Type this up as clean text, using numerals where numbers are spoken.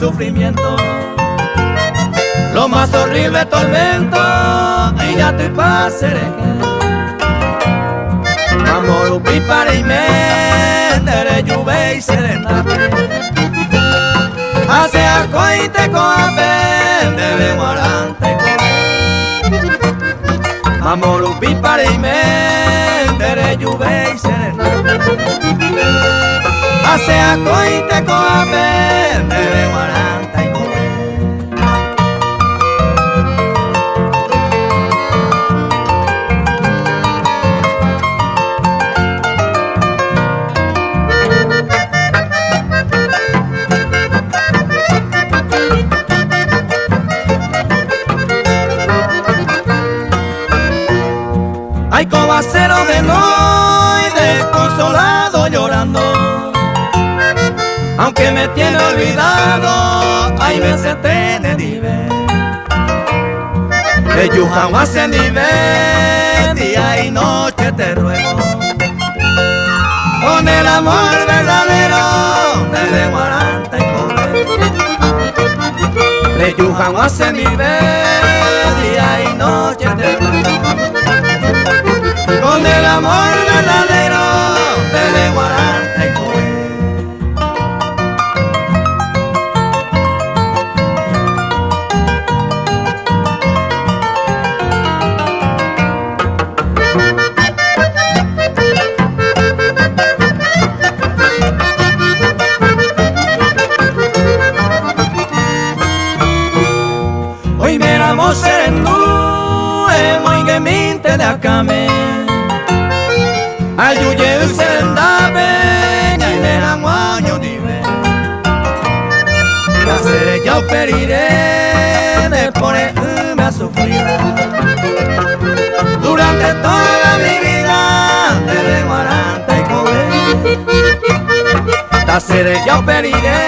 sufrimiento, lo más horrible tormento, y ya te pasaré. Amor upi para y tere lluvia y serenate, hace acoite coape, bebe guarante con amor upi para y tere lluvia y serenate, hace acoite coape, bebe guarante con. Hay cobacero de noche desconsolado llorando, aunque me tiene olvidado, ay me se tiene dive. De Yujawa se nivel, día y noche te ruego, con el amor verdadero de Guaranta y Cobre. De Yujawa se nivel, día y noche te ruego, con el amor verdadero de Guaranta y Cobre. Hoy miramos serendú, muy que minte de acame. Ayuye serendabe, y le aguaño dive. La serella operiré, de ponerme a sufrir. Durante toda mi vida, de Guaranta y Cobre. La serella operiré,